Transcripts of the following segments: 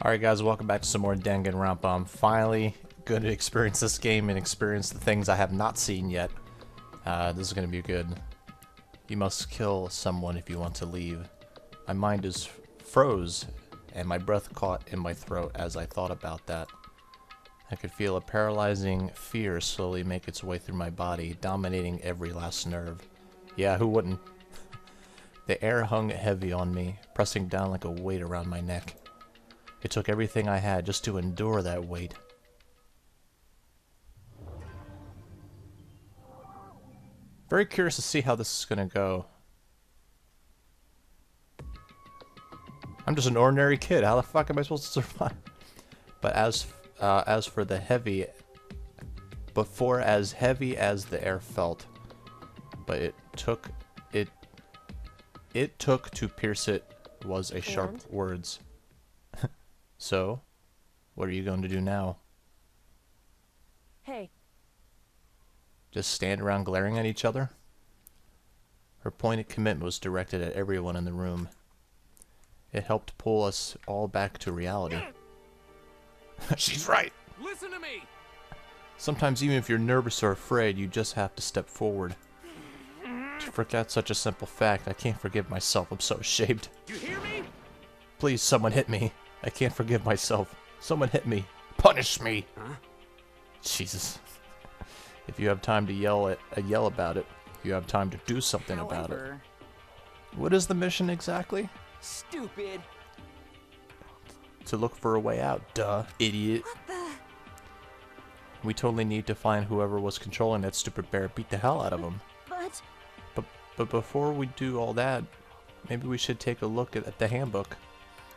Alright guys, welcome back to some more Danganronpa. I'm finally going to experience this game and experience the things I have not seen yet. This is going to be good. You must kill someone if you want to leave. My mind is froze, and my breath caught in my throat as I thought about that. I could feel a paralyzing fear slowly make its way through my body, dominating every last nerve. Yeah, who wouldn't? The air hung heavy on me, pressing down like a weight around my neck. It took everything I had just to endure that weight. Very curious to see how this is gonna go. I'm just an ordinary kid. How the fuck am I supposed to survive? But as for the heavy, before as heavy as the air felt, but it took to pierce it was a sharp words. So, what are you going to do now? Hey. Just stand around glaring at each other? Her pointed commitment was directed at everyone in the room. It helped pull us all back to reality. She's right! Listen to me! Sometimes even if you're nervous or afraid, you just have to step forward. To forget such a simple fact, I can't forgive myself. I'm so ashamed. You hear me? Please, someone hit me. I can't forgive myself. Someone hit me. Punish me! Huh? Jesus. If you have time to yell about it, you have time to do something about it. What is the mission exactly? Stupid. To look for a way out, duh, idiot. What the? We totally need to find whoever was controlling that stupid bear, beat the hell out of him. But before we do all that, maybe we should take a look at the handbook.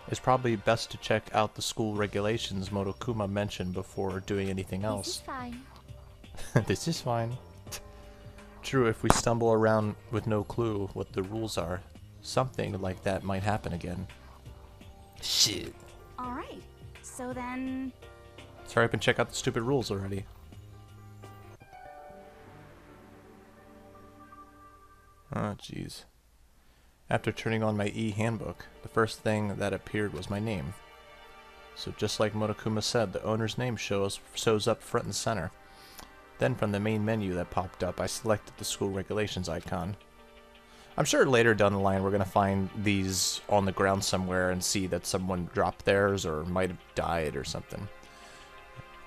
It's probably best to check out the school regulations Monokuma mentioned before doing anything else. This is fine. This is fine. True, if we stumble around with no clue what the rules are, something like that might happen again. Shit. Alright, so then... Sorry, up and check out the stupid rules already. Oh, jeez. After turning on my e-handbook, the first thing that appeared was my name. So just like Monokuma said, the owner's name shows up front and center. Then from the main menu that popped up, I selected the school regulations icon. I'm sure later down the line we're going to find these on the ground somewhere and see that someone dropped theirs or might have died or something.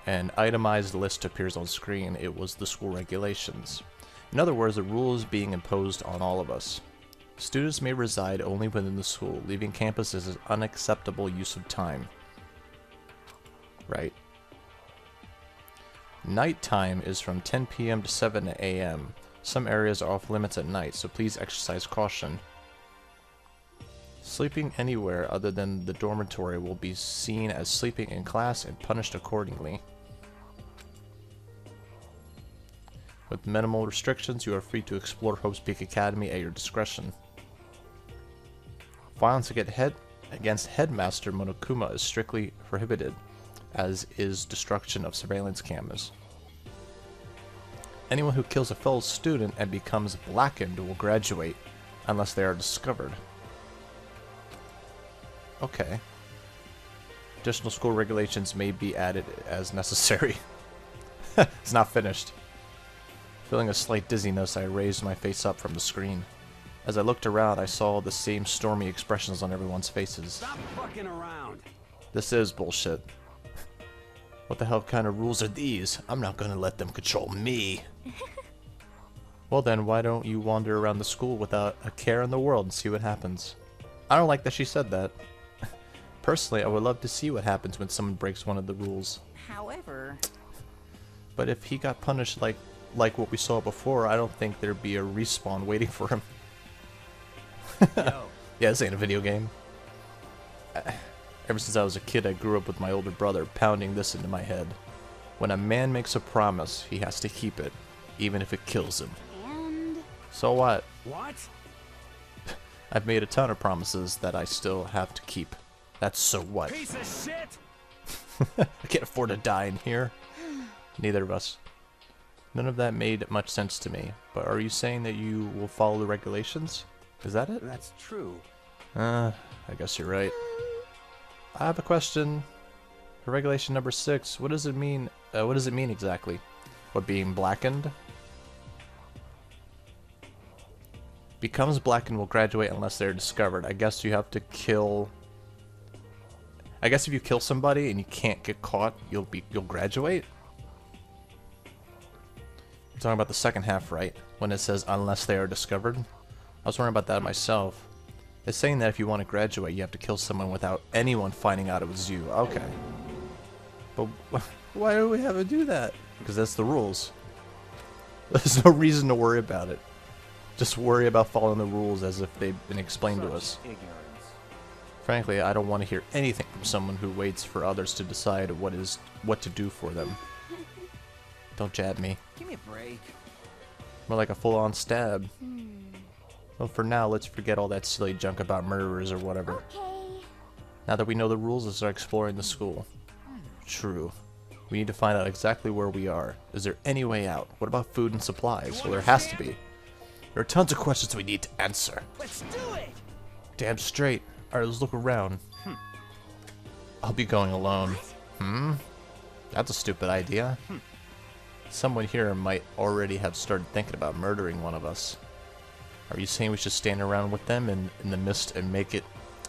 An itemized list appears on screen. It was the school regulations. In other words, the rules being imposed on all of us. Students may reside only within the school. Leaving campus is an unacceptable use of time. Right. Nighttime is from 10 p.m. to 7 a.m. Some areas are off limits at night, so please exercise caution. Sleeping anywhere other than the dormitory will be seen as sleeping in class and punished accordingly. With minimal restrictions, you are free to explore Hope's Peak Academy at your discretion. Violence against Headmaster Monokuma is strictly prohibited, as is destruction of surveillance cameras. Anyone who kills a fellow student and becomes blackened will graduate, unless they are discovered. Okay. Additional school regulations may be added as necessary. It's not finished. Feeling a slight dizziness, I raised my face up from the screen. As I looked around, I saw the same stormy expressions on everyone's faces. Stop fucking around. This is bullshit. What the hell kind of rules are these? I'm not gonna let them control me. Well then, why don't you wander around the school without a care in the world and see what happens? I don't like that she said that. Personally, I would love to see what happens when someone breaks one of the rules. However... But if he got punished like what we saw before, I don't think there'd be a respawn waiting for him. Yo. Yeah, this ain't a video game. Ever since I was a kid, I grew up with my older brother pounding this into my head. When a man makes a promise, he has to keep it, even if it kills him. And... So what? What? I've made a ton of promises that I still have to keep. That's so what? Piece of shit! I can't afford to die in here. Neither of us. None of that made much sense to me. But are you saying that you will follow the regulations? Is that it? That's true. I guess you're right. I have a question. For regulation number 6, what does it mean? What does it mean exactly? What, being blackened? Becomes blackened will graduate unless they're discovered. I guess you have to kill. I guess if you kill somebody and you can't get caught, you'll graduate. You're talking about the second half, right? When it says unless they are discovered. I was wondering about that myself. It's saying that if you want to graduate, you have to kill someone without anyone finding out it was you. Okay. But why do we have to do that? Because that's the rules. There's no reason to worry about it. Just worry about following the rules as if they've been explained to us. Frankly, I don't want to hear anything from someone who waits for others to decide what to do for them. Don't jab me. Give me a break. More like a full-on stab. Well, for now, let's forget all that silly junk about murderers or whatever. Okay. Now that we know the rules, let's start exploring the school. True. We need to find out exactly where we are. Is there any way out? What about food and supplies? Well, there has to be. There are tons of questions we need to answer. Let's do it. Damn straight. Alright, let's look around. I'll be going alone. That's a stupid idea. Someone here might already have started thinking about murdering one of us. Are you saying we should stand around with them in the mist and make it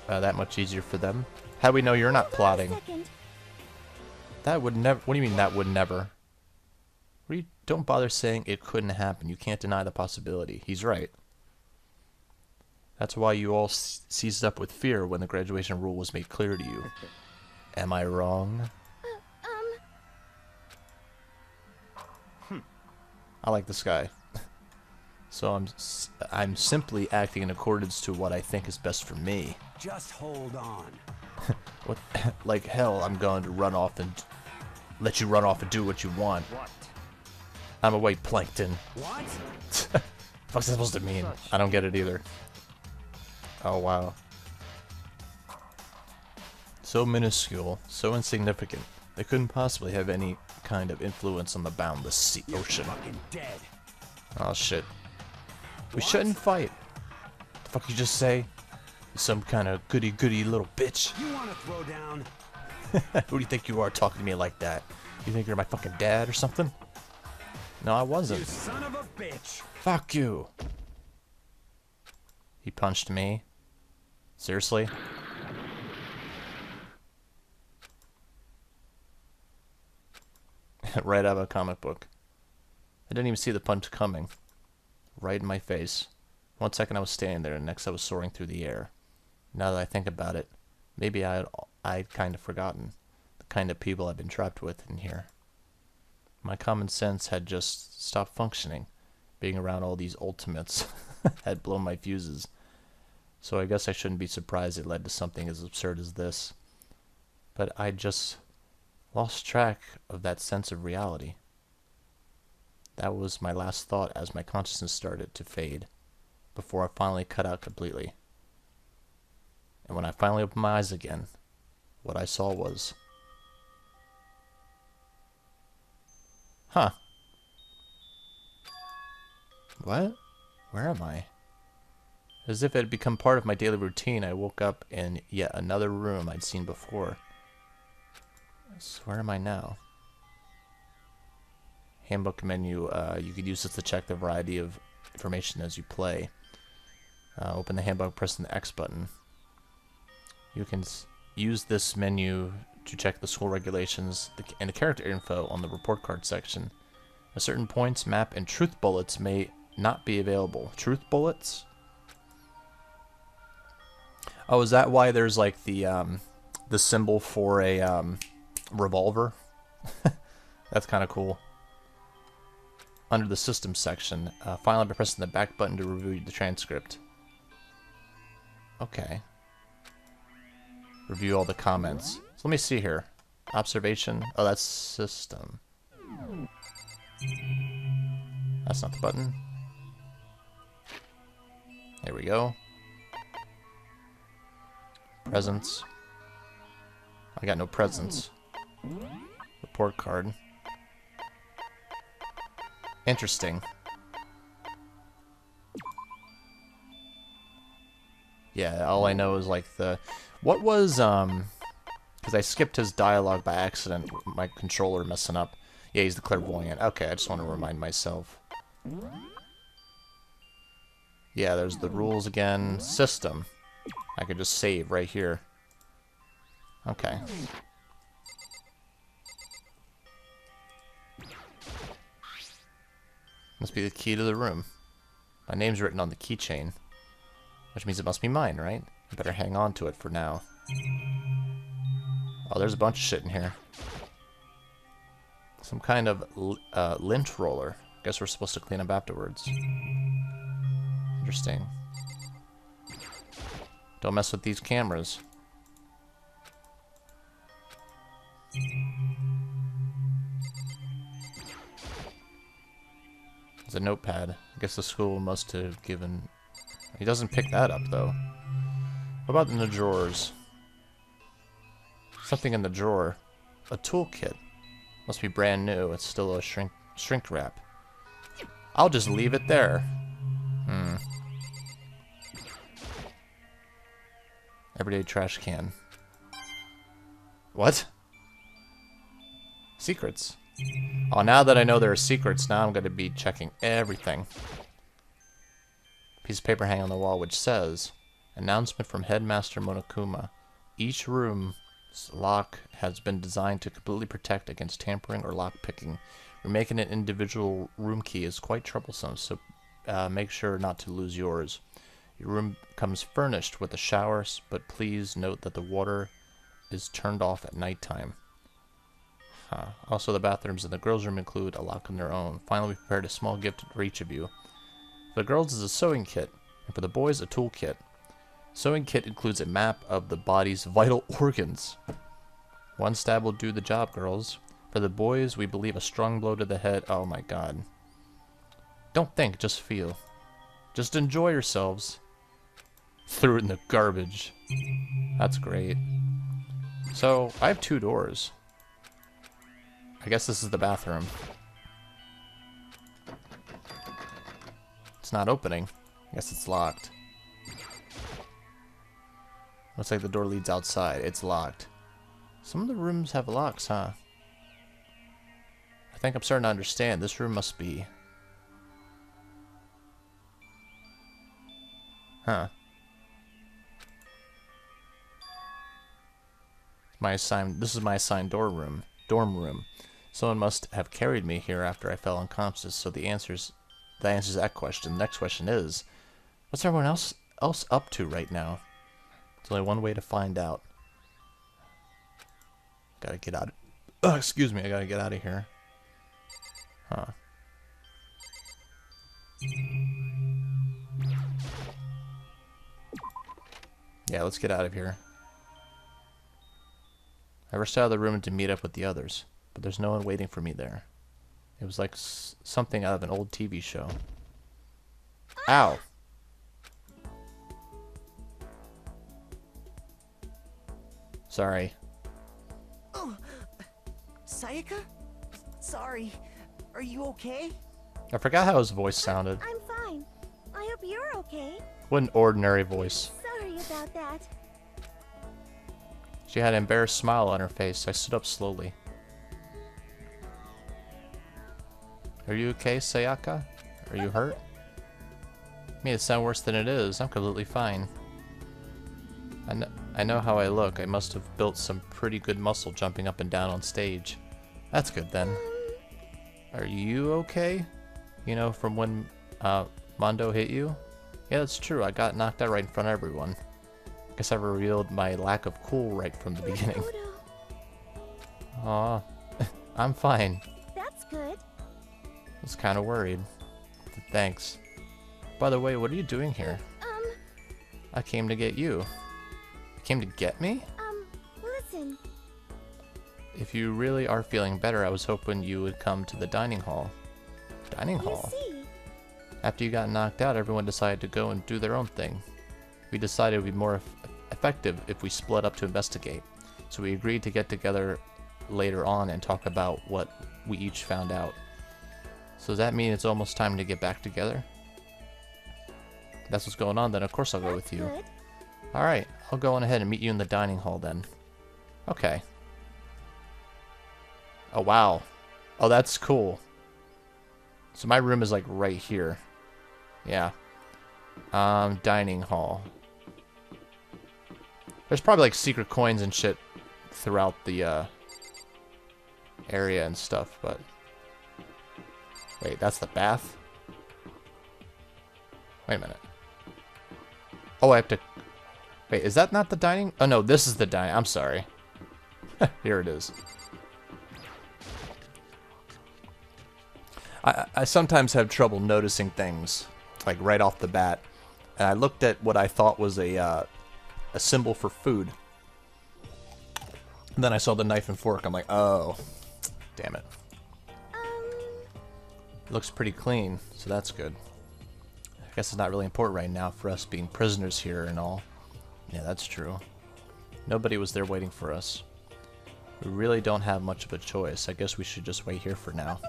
that much easier for them? How do we know you're not plotting? That would never. What do you mean that would never? Don't bother saying it couldn't happen. You can't deny the possibility. He's right. That's why you all seized up with fear when the graduation rule was made clear to you. Am I wrong? I like this guy. So I'm simply acting in accordance to what I think is best for me. Just hold on. What? Like hell, I'm going to run off and let you run off and do what you want. What? I'm a white plankton. What? What's that supposed to mean? I don't get it either. Oh wow. So minuscule, so insignificant. They couldn't possibly have any kind of influence on the boundless sea ocean. You're fucking dead. Oh shit. We shouldn't fight. The fuck you just say? You some kind of goody-goody little bitch. You want to throw down? Who do you think you are talking to me like that? You think you're my fucking dad or something? No, I You wasn't. son of a bitch. Fuck you. He punched me. Seriously? Right out of a comic book. I didn't even see the punch coming. Right in my face. 1 second I was standing there, and next I was soaring through the air. Now that I think about it, maybe I'd kind of forgotten the kind of people I've been trapped with in here. My common sense had just stopped functioning. Being around all these ultimates had blown my fuses. So I guess I shouldn't be surprised it led to something as absurd as this. But I just lost track of that sense of reality. That was my last thought as my consciousness started to fade, before I finally cut out completely. And when I finally opened my eyes again, what I saw was... Huh. What? Where am I? As if it had become part of my daily routine, I woke up in yet another room I'd seen before. So where am I now? Handbook menu, you could use this to check the variety of information as you play. Open the handbook, pressing the X button. You can use this menu to check the school regulations and the character info on the report card section. At certain points, map and truth bullets may not be available. Truth bullets? Oh, is that why there's like the symbol for a revolver? That's kind of cool. Under the system section, finally by pressing the back button to review the transcript. Okay. Review all the comments. So let me see here. Observation. Oh, that's system. That's not the button. There we go. Presents. I got no presents. Report card. Interesting. Yeah, all I know is like the... What was Because I skipped his dialogue by accident, my controller messing up. Yeah, he's the clairvoyant. Okay, I just want to remind myself. Yeah, there's the rules again. System. I could just save right here. Okay. Must be the key to the room. My name's written on the keychain. Which means it must be mine, right? I better hang on to it for now. Oh, there's a bunch of shit in here. Some kind of lint roller. Guess we're supposed to clean up afterwards. Interesting. Don't mess with these cameras. There's a notepad. I guess the school must have given... He doesn't pick that up, though. What about in the drawers? Something in the drawer. A toolkit. Must be brand new. It's still a shrink wrap. I'll just leave it there. Everyday trash can. What? Secrets. Oh, now that I know there are secrets, now I'm going to be checking everything. Piece of paper hanging on the wall which says, announcement from Headmaster Monokuma. Each room's lock has been designed to completely protect against tampering or lock picking. Remaking an individual room key is quite troublesome, so make sure not to lose yours. Your room comes furnished with a shower, but please note that the water is turned off at nighttime. Also, the bathrooms in the girls' room include a lock on their own. Finally, we prepared a small gift for each of you. For the girls is a sewing kit, and for the boys, a tool kit. Sewing kit includes a map of the body's vital organs. One stab will do the job, girls. For the boys, we believe a strong blow to the head. Oh my god. Don't think, just feel. Just enjoy yourselves. Threw it in the garbage. That's great. So, I have 2 doors. I guess this is the bathroom. It's not opening. I guess it's locked. Looks like the door leads outside. It's locked. Some of the rooms have locks, huh? I think I'm starting to understand. This room must be... Huh. This is my assigned dorm room. Someone must have carried me here after I fell unconscious, so that answers that question. The next question is, what's everyone else up to right now? There's only one way to find out. Gotta get out. Excuse me, I gotta get out of here. Huh. Yeah, let's get out of here. I rushed out of the room to meet up with the others, but there's no one waiting for me there. It was like something out of an old TV show. Ow! Sorry. Oh, Sayaka? Sorry. Are you okay? I forgot how his voice sounded. I'm fine. I hope you're okay. What an ordinary voice. Sorry about that. She had an embarrassed smile on her face. I stood up slowly. Are you okay, Sayaka? Are you hurt? Made it sound worse than it is. I'm completely fine. I know how I look. I must have built some pretty good muscle jumping up and down on stage. That's good then. Are you okay? You know, from when Mondo hit you? Yeah, that's true. I got knocked out right in front of everyone. Guess I revealed my lack of cool right from the beginning. Aw, I'm fine. That's good. I was kind of worried. Thanks. By the way, what are you doing here? I came to get you. You came to get me? Listen. If you really are feeling better, I was hoping you would come to the dining hall. Dining hall? You see? After you got knocked out, everyone decided to go and do their own thing. We decided it would be more effective if we split up to investigate. So we agreed to get together later on and talk about what we each found out. So does that mean it's almost time to get back together? If that's what's going on, then of course I'll go with you. Good. Alright, I'll go on ahead and meet you in the dining hall then. Okay. Oh, wow. Oh, that's cool. So my room is like right here. Yeah. Dining hall. There's probably like secret coins and shit throughout the area and stuff, but... Wait, that's the bath? Wait a minute. Oh, I have to... Wait, is that not the dining? Oh, no, this is the dining. I'm sorry. Here it is. I sometimes have trouble noticing things, like right off the bat. And I looked at what I thought was a symbol for food. And then I saw the knife and fork. I'm like, oh, damn it. It looks pretty clean, so that's good. I guess it's not really important right now for us being prisoners here and all. Yeah, that's true. Nobody was there waiting for us. We really don't have much of a choice. I guess we should just wait here for now.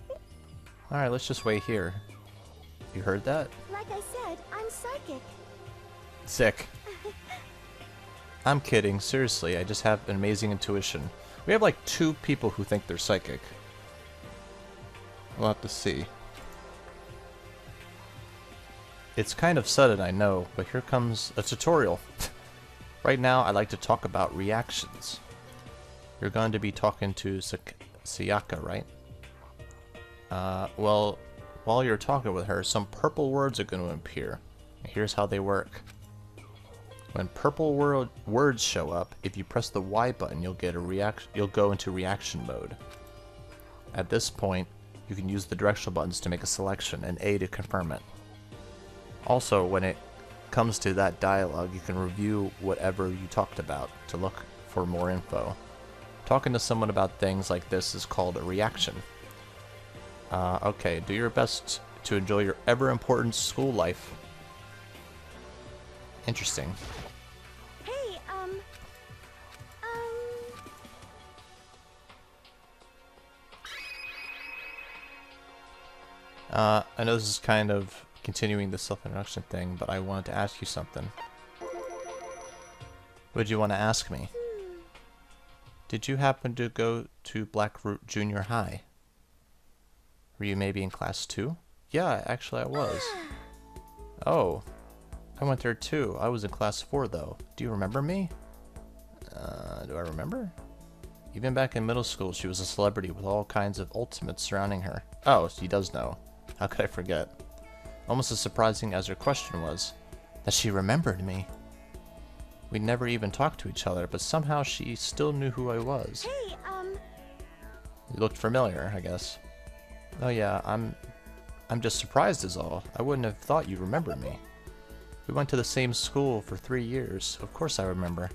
Alright, let's just wait here. You heard that? Like I said, I'm psychic. Sick. I'm kidding. Seriously, I just have an amazing intuition. We have like 2 people who think they're psychic. We'll have to see. It's kind of sudden, I know, but here comes a tutorial. Right now, I'd like to talk about reactions. You're going to be talking to Sayaka, right? Well, while you're talking with her, some purple words are going to appear. And here's how they work. When purple words show up, if you press the Y button, you'll get a reaction. You'll go into reaction mode. At this point, you can use the directional buttons to make a selection and A to confirm it. Also, when it comes to that dialogue, you can review whatever you talked about to look for more info. Talking to someone about things like this is called a reaction. Okay, do your best to enjoy your ever-important school life. Interesting. Hey, I know this is kind of continuing the self-introduction thing, but I wanted to ask you something. What'd you want to ask me? Did you happen to go to Blackroot Junior High? Were you maybe in class 2? Yeah, actually I was. Oh, I went there too. I was in class 4 though. Do you remember me? Do I remember? Even back in middle school, she was a celebrity with all kinds of ultimates surrounding her. Oh, she does know. How could I forget? Almost as surprising as her question was, that she remembered me. We never even talked to each other, but somehow she still knew who I was. hey, You looked familiar, I guess. Oh yeah, I'm just surprised is all. I wouldn't have thought you remembered me. We went to the same school for 3 years. Of course I remember.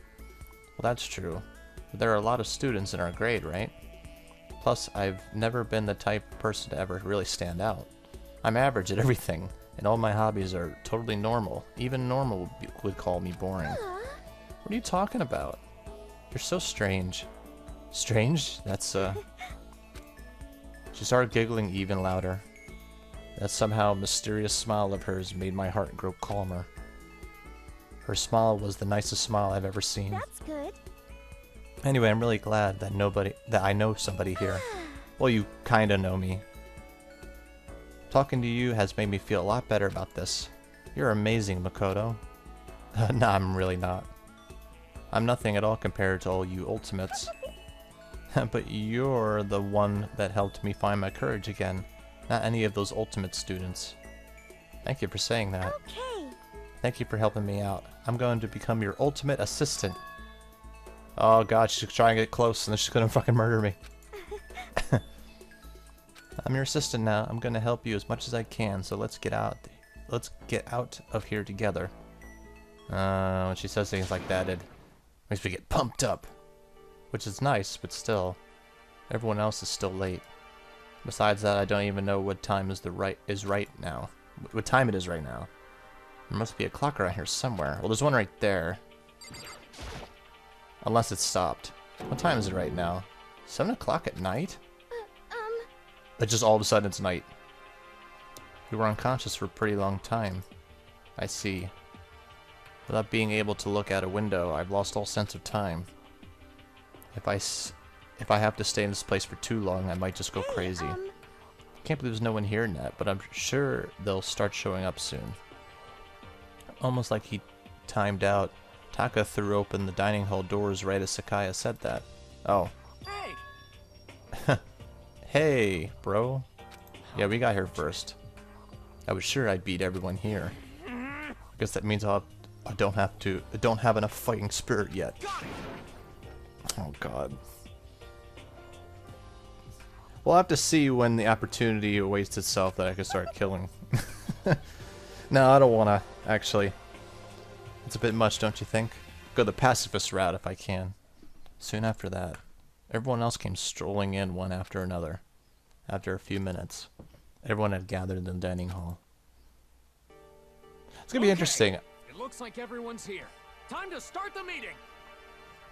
Well, that's true. But there are a lot of students in our grade, right? Plus, I've never been the type of person to ever really stand out. I'm average at everything, and all my hobbies are totally normal. Even normal would call me boring. What are you talking about? You're so strange. Strange? That's, She started giggling even louder. That somehow mysterious smile of hers made my heart grow calmer. Her smile was the nicest smile I've ever seen. that's good. Anyway, I'm really glad that I know somebody here. Well, you kinda know me. Talking to you has made me feel a lot better about this. You're amazing, Makoto. Nah, I'm really not. I'm nothing at all compared to all you ultimates. But you're the one that helped me find my courage again, not any of those ultimate students. Thank you for saying that. Okay. Thank you for helping me out. I'm going to become your ultimate assistant. Oh god, she's trying to get close and then she's gonna fucking murder me. I'm your assistant now. I'm gonna help you as much as I can, so let's get out of here together. When she says things like that, it makes me get pumped up. Which is nice, but still. Everyone else is still late. Besides that, I don't even know what time is right now. What time it is right now. There must be a clock around here somewhere. Well, there's one right there. Unless it's stopped. What time is it right now? 7 o'clock at night? But just all of a sudden it's night. You were unconscious for a pretty long time. I see. Without being able to look out a window, I've lost all sense of time. If I have to stay in this place for too long, I might just go crazy. Can't believe there's no one here yet, but I'm sure they'll start showing up soon. Almost like he timed out. Taka threw open the dining hall doors right as Sakaya said that. Oh. Hey! Hey, bro. Yeah, we got here first. I was sure I'd beat everyone here. I guess that means I don't have enough fighting spirit yet. Oh god. We'll have to see when the opportunity awaits itself that I can start killing. No, I don't want to, actually. It's a bit much, don't you think? Go the pacifist route if I can. Soon after that, everyone else came strolling in one after another. After a few minutes, everyone had gathered in the dining hall. It's gonna be interesting. It looks like everyone's here. Time to start the meeting.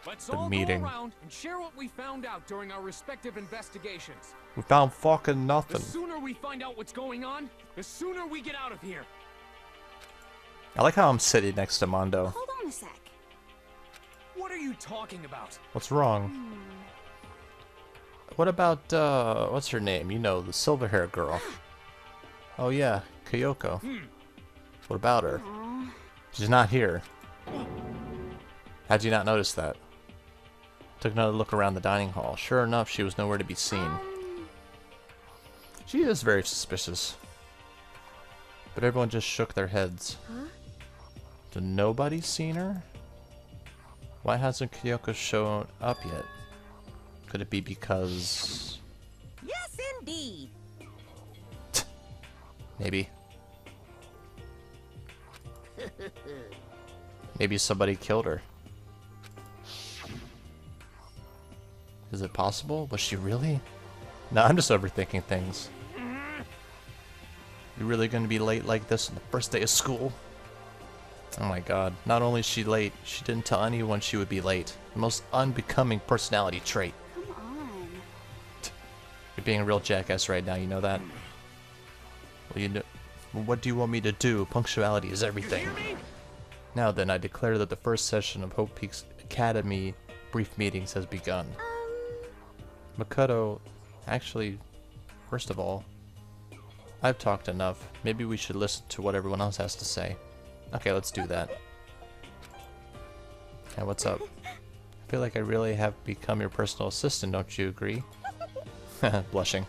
Let's The all meeting. go around and share what we found out during our respective investigations. We found fucking The nothing. sooner we find out what's going on, the sooner we get out of here. I like how I'm sitting next to Mondo. Hold on a sec. What are you talking about? What's wrong? What about, what's her name? You know, the silver hair girl. Oh yeah, Kyoko. What about her? She's not here. How'd you not notice that? Took another look around the dining hall. Sure enough, she was nowhere to be seen. She is very suspicious. But everyone just shook their heads. So nobody's seen her? Why hasn't Kyoko shown up yet? Could it be because... Yes, indeed. Maybe. Maybe somebody killed her. Is it possible? Was she really? No, I'm just overthinking things. You really gonna be late like this on the first day of school? Oh my god. Not only is she late, she didn't tell anyone she would be late. The most unbecoming personality trait. Come on. You're being a real jackass right now, you know that? Well, you know, what do you want me to do? Punctuality is everything. Now then, I declare that the first session of Hope Peak's Academy brief meetings has begun. Makoto, actually, first of all, I've talked enough. Maybe we should listen to what everyone else has to say. Okay, let's do that. Hey, what's up? I feel like I really have become your personal assistant, don't you agree? Blushing.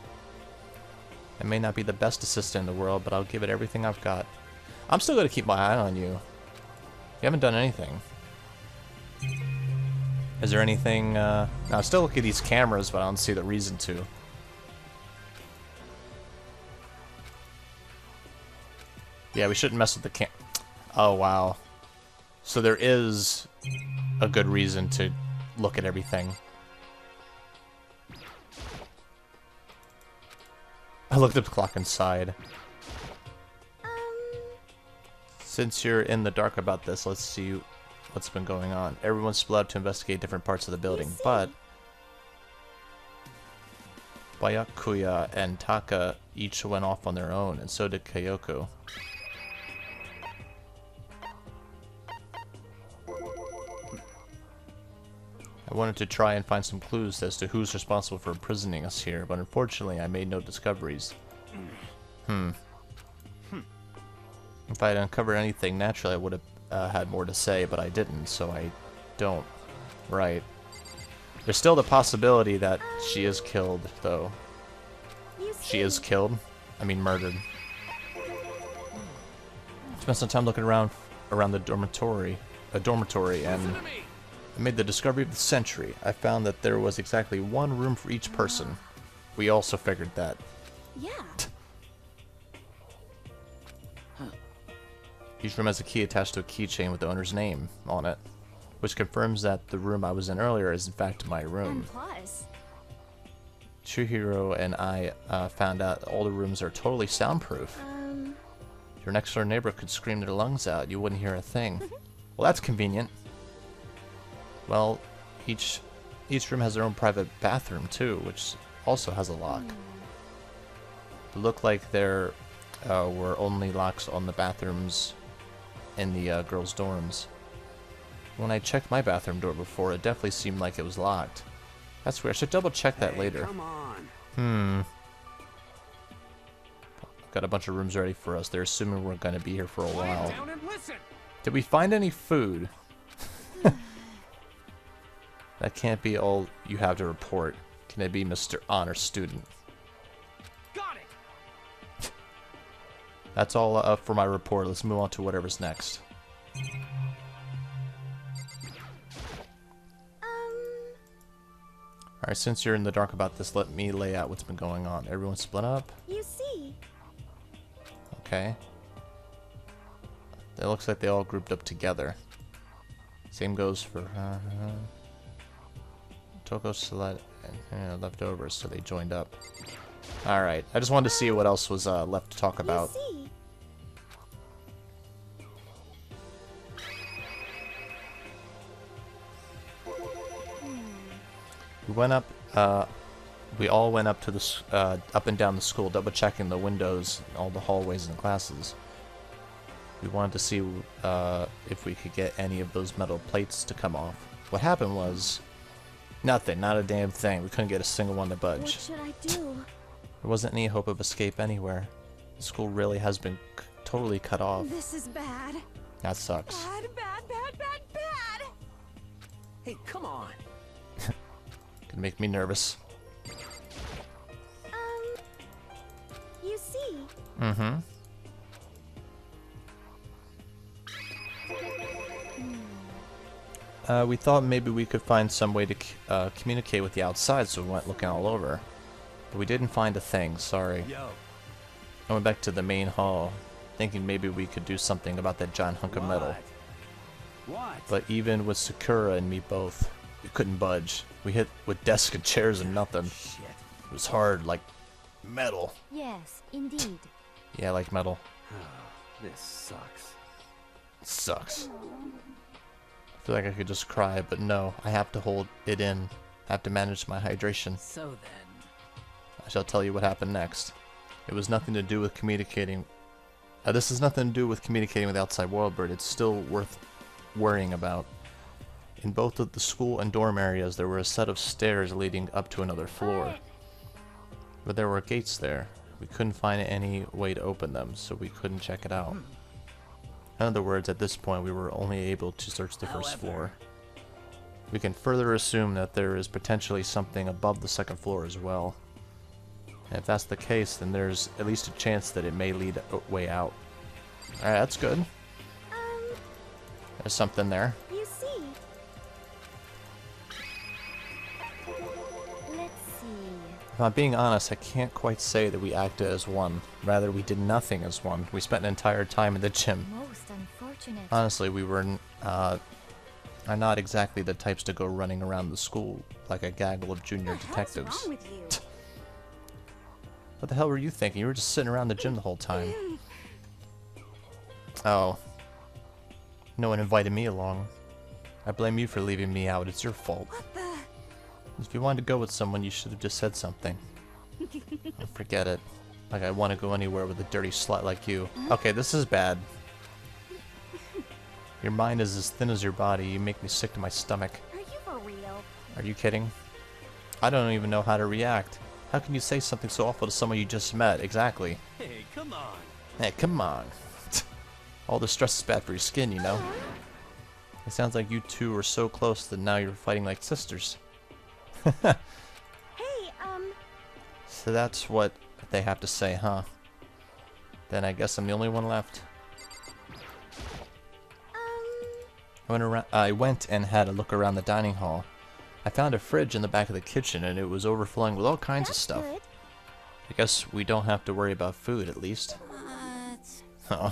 I may not be the best assistant in the world, but I'll give it everything I've got. I'm still going to keep my eye on you. You haven't done anything. Is there anything, now I still look at these cameras, but I don't see the reason to. Yeah, we shouldn't mess with the Oh, wow. So there is a good reason to look at everything. I looked at the clock inside. Since you're in the dark about this, let's see what's been going on. Everyone split up to investigate different parts of the building, but Byakuya and Taka each went off on their own, and so did Kyoko. I wanted to try and find some clues as to who's responsible for imprisoning us here, but unfortunately I made no discoveries. If I had uncovered anything, naturally I would have had more to say, but I didn't, so I don't. Right. There's still the possibility that she is killed, though. She is killed? I mean murdered. Spent some time looking around the dormitory, and I made the discovery of the century. I found that there was exactly one room for each person. We also figured that. Yeah. Each room has a key attached to a keychain with the owner's name on it, which confirms that the room I was in earlier is in fact my room. And plus, Chihiro and I found out all the rooms are totally soundproof. Your next door neighbor could scream their lungs out, you wouldn't hear a thing. Well, that's convenient. Well, each room has their own private bathroom too, which also has a lock. It looked like there were only locks on the bathrooms in the girls' dorms. When I checked my bathroom door before, it definitely seemed like it was locked. That's weird. I should double check that later. Come on. Got a bunch of rooms ready for us. They're assuming we're gonna be here for a while. Quiet down and listen. Did we find any food? That can't be all you have to report. Can it be Mr. Honor Student? Got it. That's all up for my report. Let's move on to whatever's next. Alright, since you're in the dark about this, let me lay out what's been going on. Everyone split up. You see. Okay. It looks like they all grouped up together. Same goes for Toko, Select, and leftovers, so they joined up. Alright, I just wanted to see what else was left to talk about. You see. We went up, we all went up to the, up and down the school, double checking the windows, all the hallways and classes. We wanted to see if we could get any of those metal plates to come off. What happened was nothing, not a damn thing. We couldn't get a single one to budge. What should I do? There wasn't any hope of escape anywhere. The school really has been totally cut off. This is bad. That sucks. Bad, bad, bad, bad, bad. Hey, come on. Could make me nervous. You see. Mm-hmm. We thought maybe we could find some way to communicate with the outside, so we went looking all over. But we didn't find a thing, sorry. Yo. I went back to the main hall, thinking maybe we could do something about that giant hunk of metal. What? But even with Sakura and me both, we couldn't budge. We hit with desks and chairs and nothing. Shit. It was hard, like metal. Yes, indeed. Yeah, like metal. This sucks. It sucks. I feel like I could just cry, but no, I have to hold it in. I have to manage my hydration. So then. I shall tell you what happened next. It was nothing to do with communicating. This has nothing to do with communicating with the outside world, but it's still worth worrying about. In both of the school and dorm areas, there were a set of stairs leading up to another floor. But there were gates there. We couldn't find any way to open them, so we couldn't check it out. In other words, at this point, we were only able to search the first floor. We can further assume that there is potentially something above the second floor as well. And if that's the case, then there's at least a chance that it may lead a way out. Alright, that's good. There's something there. You see. Let's see. If I'm being honest, I can't quite say that we acted as one. Rather, we did nothing as one. We spent an entire time in the gym. Most unfortunate. Honestly, we were are not exactly the types to go running around the school like a gaggle of junior detectives. What's wrong with you? What the hell were you thinking? You were just sitting around the gym the whole time. Oh. No one invited me along. I blame you for leaving me out. It's your fault. What the? If you wanted to go with someone, you should have just said something. Oh, forget it. Like I want to go anywhere with a dirty slut like you. Okay, this is bad. Your mind is as thin as your body. You make me sick to my stomach. Are you for real? Are you kidding? I don't even know how to react. How can you say something so awful to someone you just met? Exactly. Hey, come on. Hey, come on. All the stress is bad for your skin, you know? It sounds like you two were so close that now you're fighting like sisters. Hey, So that's what they have to say, huh? Then I guess I'm the only one left. I went and had a look around the dining hall. I found a fridge in the back of the kitchen and it was overflowing with all kinds of stuff. good. I guess we don't have to worry about food, at least. Huh.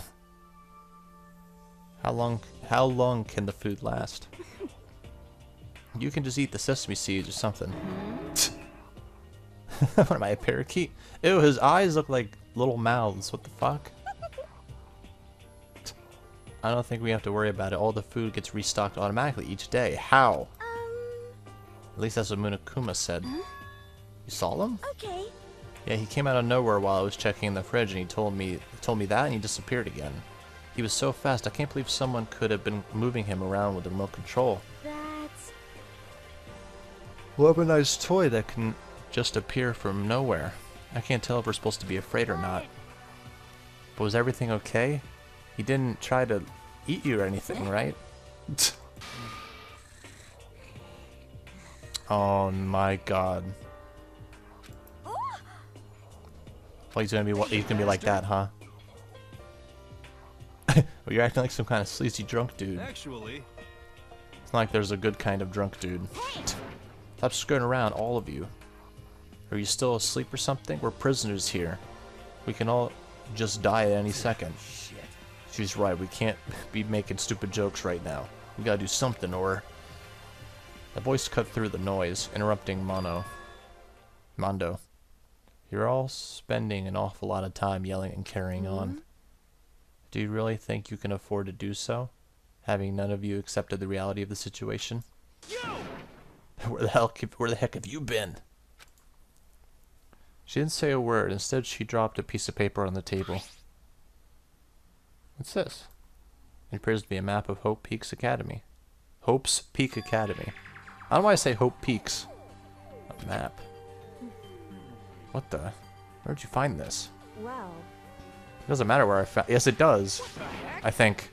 How long can the food last? You can just eat the sesame seeds or something. What am I, a parakeet? Ew, his eyes look like little mouths. What the fuck? I don't think we have to worry about it. All the food gets restocked automatically each day. How? At least that's what Munakuma said. You saw him? Okay. Yeah, he came out of nowhere while I was checking the fridge, and he told me that, and he disappeared again. He was so fast. I can't believe someone could have been moving him around with remote control. That's... weaponized toy that can just appear from nowhere. I can't tell if we're supposed to be afraid or not. But was everything okay? He didn't try to eat you or anything, right? Oh my god. Well, he's gonna be like that, huh? Well, you're acting like some kind of sleazy drunk dude. Actually, It's not like there's a good kind of drunk dude. Stop skirting around, all of you. Are you still asleep or something? We're prisoners here. We can all just die at any second. She's right, we can't be making stupid jokes right now. We gotta do something or... The voice cut through the noise, interrupting Mondo. You're all spending an awful lot of time yelling and carrying on. Do you really think you can afford to do so? Having none of you accepted the reality of the situation? Where the heck have you been? She didn't say a word. Instead, she dropped a piece of paper on the table. What's this? It appears to be a map of Hope Peaks Academy. Hope's Peak Academy. I don't know why I say Hope Peaks. A map. What the? Where'd you find this? Well, It doesn't matter where I found. Yes, it does. I think.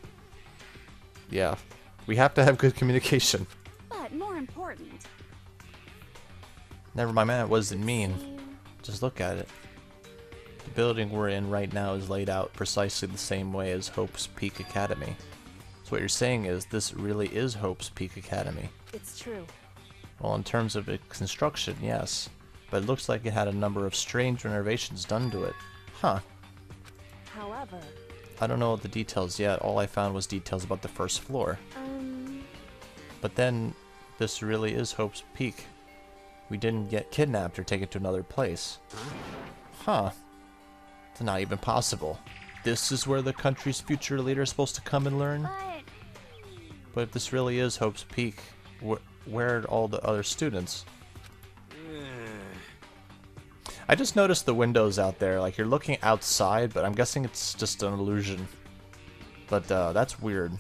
Yeah. We have to have good communication. but more important. Never mind, man. It wasn't mean. Just look at it. The building we're in right now is laid out precisely the same way as Hope's Peak Academy. So what you're saying is this really is Hope's Peak Academy. It's true. Well, in terms of its construction, yes. But it looks like it had a number of strange renovations done to it. Huh. However, I don't know the details yet. All I found was details about the first floor. But then, this really is Hope's Peak. We didn't get kidnapped or taken to another place. Huh. It's not even possible. This is where the country's future leader is supposed to come and learn? But if this really is Hope's Peak, where are all the other students? I just noticed the windows out there. Like, you're looking outside, but I'm guessing it's just an illusion. But, that's weird.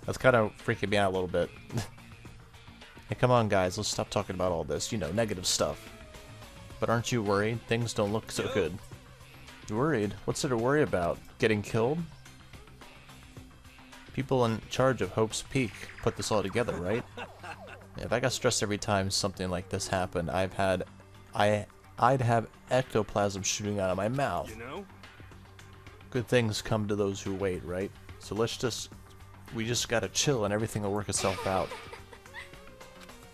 That's kind of freaking me out a little bit. Hey, come on, guys. Let's stop talking about all this, you know, negative stuff. But aren't you worried? Things don't look so good. You worried? What's there to worry about? Getting killed? People in charge of Hope's Peak put this all together, right? If I got stressed every time something like this happened, I'd have ectoplasm shooting out of my mouth. you know? Good things come to those who wait, right? So we just gotta chill and everything will work itself out.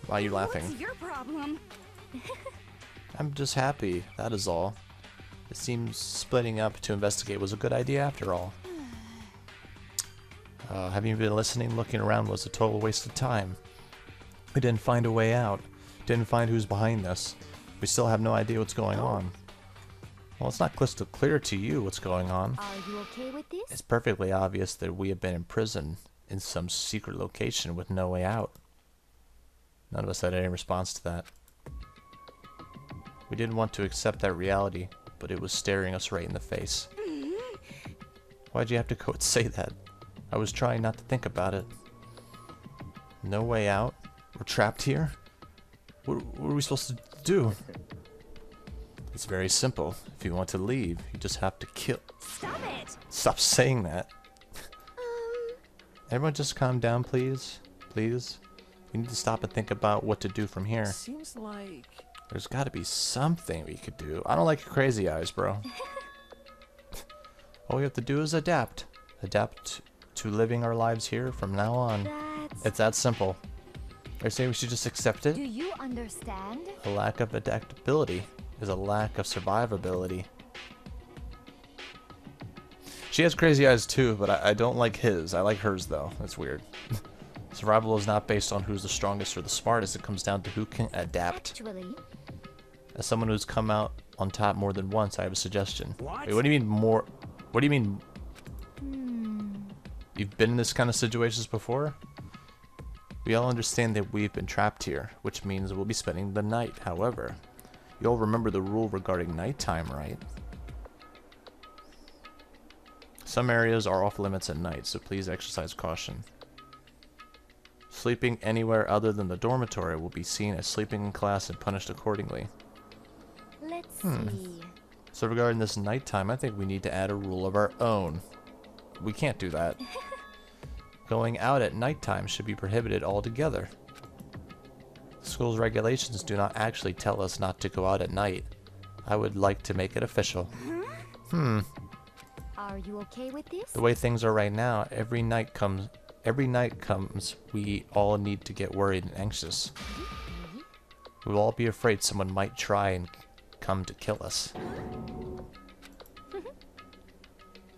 Why are you laughing? what's your problem? I'm just happy, that is all. It seems splitting up to investigate was a good idea after all. Having you been listening, looking around was a total waste of time. We didn't find a way out. Didn't find who's behind this. We still have no idea what's going on. Well, it's not crystal clear to you what's going on. Are you okay with this? It's perfectly obvious that we have been imprisoned in some secret location with no way out. None of us had any response to that. We didn't want to accept that reality, but it was staring us right in the face. Why'd you have to go and say that? I was trying not to think about it. No way out? We're trapped here? What are we supposed to do? It's very simple. If you want to leave, you just have to kill. Stop it! Stop saying that. Everyone just calm down, please. Please. We need to stop and think about what to do from here. Seems like... There's got to be something we could do. I don't like your crazy eyes, bro. All we have to do is adapt. Adapt to living our lives here from now on. It's that simple. They're saying we should just accept it? Do you understand? A lack of adaptability is a lack of survivability. She has crazy eyes too, but I don't like his. I like hers though. That's weird. Survival is not based on who's the strongest or the smartest. It comes down to who can adapt. Actually, As someone who's come out on top more than once, I have a suggestion. What? Wait, what do you mean more? What do you mean? You've been in this kind of situations before? We all understand that we've been trapped here, which means we'll be spending the night. However, you all remember the rule regarding nighttime, right? Some areas are off limits at night, so please exercise caution. Sleeping anywhere other than the dormitory will be seen as sleeping in class and punished accordingly. Let's see. So regarding this nighttime, I think we need to add a rule of our own. We can't do that. Going out at nighttime should be prohibited altogether. The school's regulations do not actually tell us not to go out at night. I would like to make it official. Are you okay with this? The way things are right now, every night comes, we all need to get worried and anxious. We will all be afraid someone might try and come to kill us.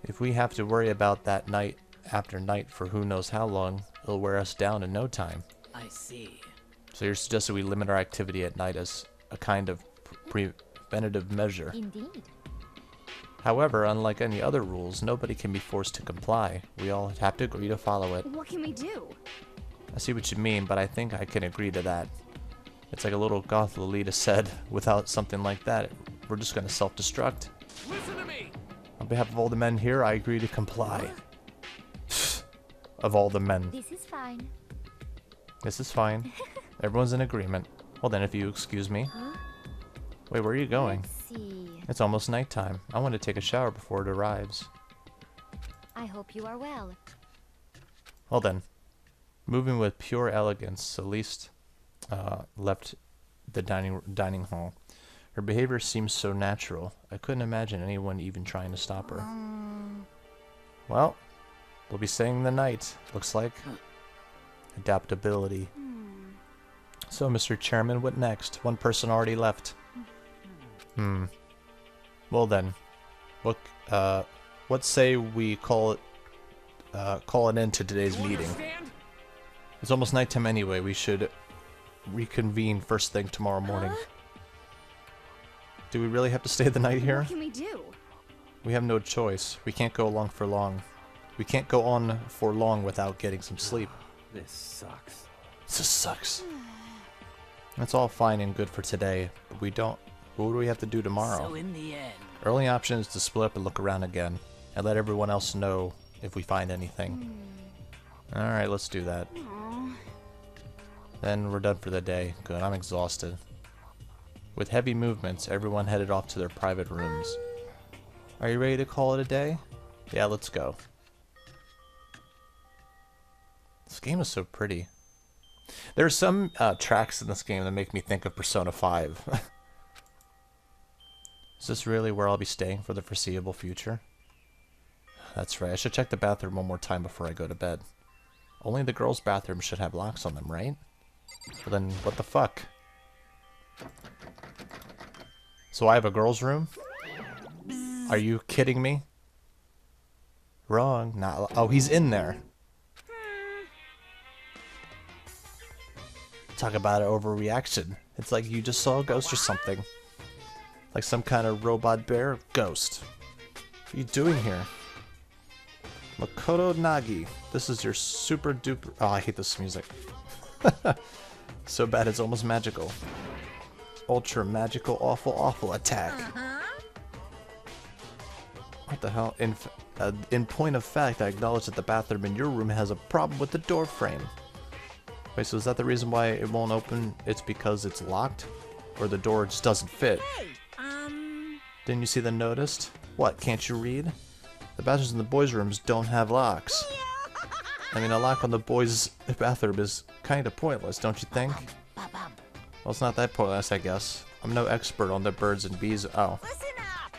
If we have to worry about that night after night for who knows how long, it'll wear us down in no time. I see. So you're suggesting we limit our activity at night as a kind of preventative measure. Indeed. However, unlike any other rules, nobody can be forced to comply. We all have to agree to follow it. What can we do? I see what you mean, but I think I can agree to that. It's like a little goth Lolita said, without something like that, we're just gonna self-destruct. Listen to me. On behalf of all the men here, I agree to comply. Of all the men. This is fine. This is fine. Everyone's in agreement. Well then, if you excuse me. Huh? Wait, where are you going? Let's see. It's almost nighttime. I want to take a shower before it arrives. I hope you are well. Well then. Moving with pure elegance, Celeste left the dining hall. Her behavior seems so natural. I couldn't imagine anyone even trying to stop her. Well, we'll be staying the night, looks like. Adaptability. So, Mr. Chairman, what next? One person already left. Well then, what say we call an end to today's You meeting? understand? It's almost nighttime anyway. We should reconvene first thing tomorrow morning. Do we really have to stay the night here? What can we do? We have no choice. We can't go along for long. We can't go on for long without getting some sleep. This sucks. This sucks. That's all fine and good for today, but we don't. What do we have to do tomorrow? So in the end, Our only option is to split up and look around again, and let everyone else know if we find anything. Alright, let's do that. Then we're done for the day. Good, I'm exhausted. With heavy movements, everyone headed off to their private rooms. Are you ready to call it a day? Yeah, let's go. This game is so pretty. There are some tracks in this game that make me think of Persona 5. Is this really where I'll be staying for the foreseeable future? That's right, I should check the bathroom one more time before I go to bed. Only the girls' bathroom should have locks on them, right? Well then, what the fuck? So I have a girls' room? Are you kidding me? Wrong. Not. Oh, he's in there. Talk about an overreaction. It's like you just saw a ghost or something. Like some kind of robot bear ghost. What are you doing here? Makoto Nagi. This is your super duper. Oh, I hate this music. So bad it's almost magical. Ultra magical, awful attack. What the hell? In point of fact, I acknowledge that the bathroom in your room has a problem with the door frame. Wait, so is that the reason why it won't open? It's because it's locked? Or the door just doesn't fit? hey, Didn't you see the notice? What, can't you read? The bathrooms in the boys' rooms don't have locks. I mean, a lock on the boys' bathroom is kind of pointless, don't you think? Well, it's not that pointless, I guess. I'm no expert on the birds and bees. Oh. listen up.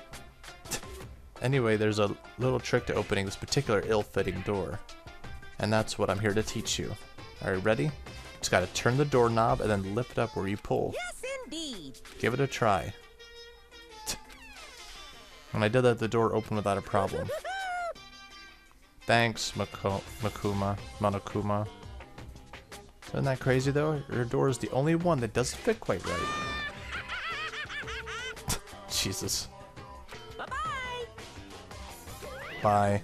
Anyway, there's a little trick to opening this particular ill-fitting door. And that's what I'm here to teach you. Alright, ready? Just gotta turn the doorknob and then lift up where you pull. Yes, indeed. Give it a try. When I did that, the door opened without a problem. Thanks, Monokuma. Isn't that crazy though? Your door is the only one that doesn't fit quite right. Jesus. Bye-bye. Bye.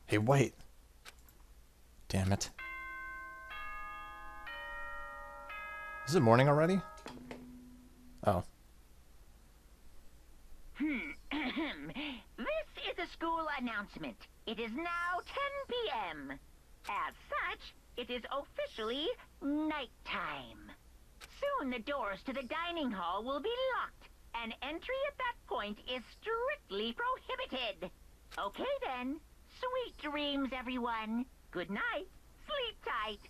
Hey, wait. Damn it. Is it morning already? Oh. This is a school announcement. It is now 10 p.m. As such, It is officially nighttime. Soon the doors to the dining hall will be locked, and entry at that point is strictly prohibited. Okay then. Sweet dreams, everyone. Good night. Sleep tight.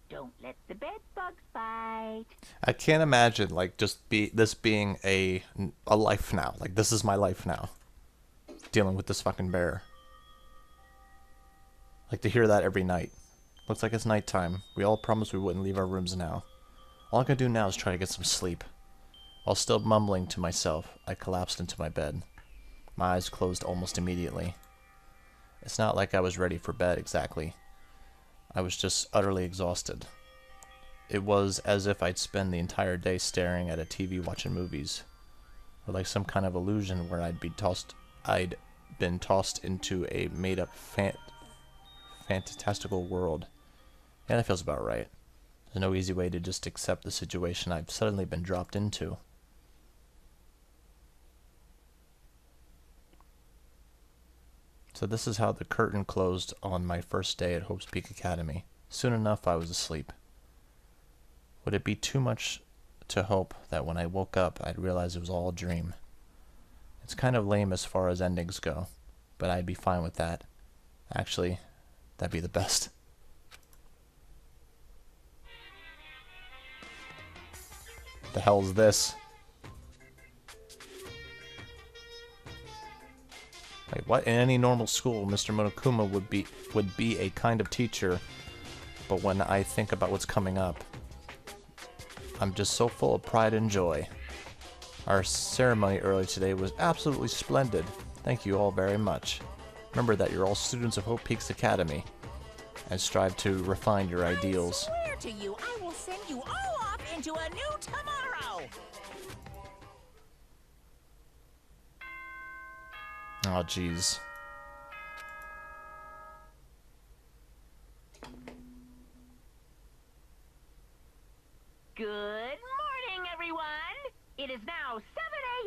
Don't let the bed bugs bite. I can't imagine like this being a life now. Like this is my life now. Dealing with this fucking bear. Like to hear that every night. Looks like it's nighttime. We all promised we wouldn't leave our rooms now. All I can do now is try to get some sleep. While still mumbling to myself, I collapsed into my bed. My eyes closed almost immediately. It's not like I was ready for bed exactly. I was just utterly exhausted. It was as if I'd spend the entire day staring at a TV watching movies. Or like some kind of illusion where I'd been tossed into a made-up fantastical world. Yeah, that feels about right. There's no easy way to just accept the situation I've suddenly been dropped into. So this is how the curtain closed on my first day at Hope's Peak Academy. Soon enough, I was asleep. Would it be too much to hope that when I woke up, I'd realize it was all a dream? It's kind of lame as far as endings go, but I'd be fine with that. Actually, that'd be the best. The hell's this? Like what? In any normal school, Mr. Monokuma would be a kind of teacher, but when I think about what's coming up, I'm just so full of pride and joy. Our ceremony earlier today was absolutely splendid. Thank you all very much. Remember that you're all students of Hope Peaks Academy, and strive to refine your ideals. I swear to you, I will send you all off into a new tomorrow. Oh, jeez. Good morning, everyone. It is now 7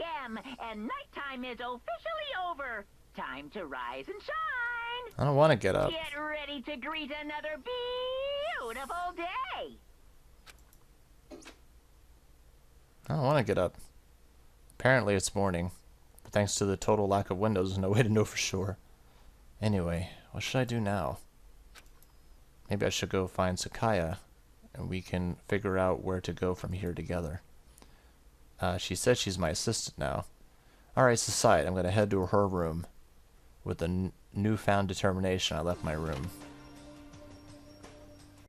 a.m. and nighttime is officially over. Time to rise and shine. I don't want to get up. Get ready to greet another beautiful day. I don't want to get up. Apparently it's morning. But thanks to the total lack of windows, there's no way to know for sure. Anyway, what should I do now? Maybe I should go find Sakaya, and we can figure out where to go from here together. She said she's my assistant now. Alright, Society, I'm going to head to her room. With a newfound determination, I left my room.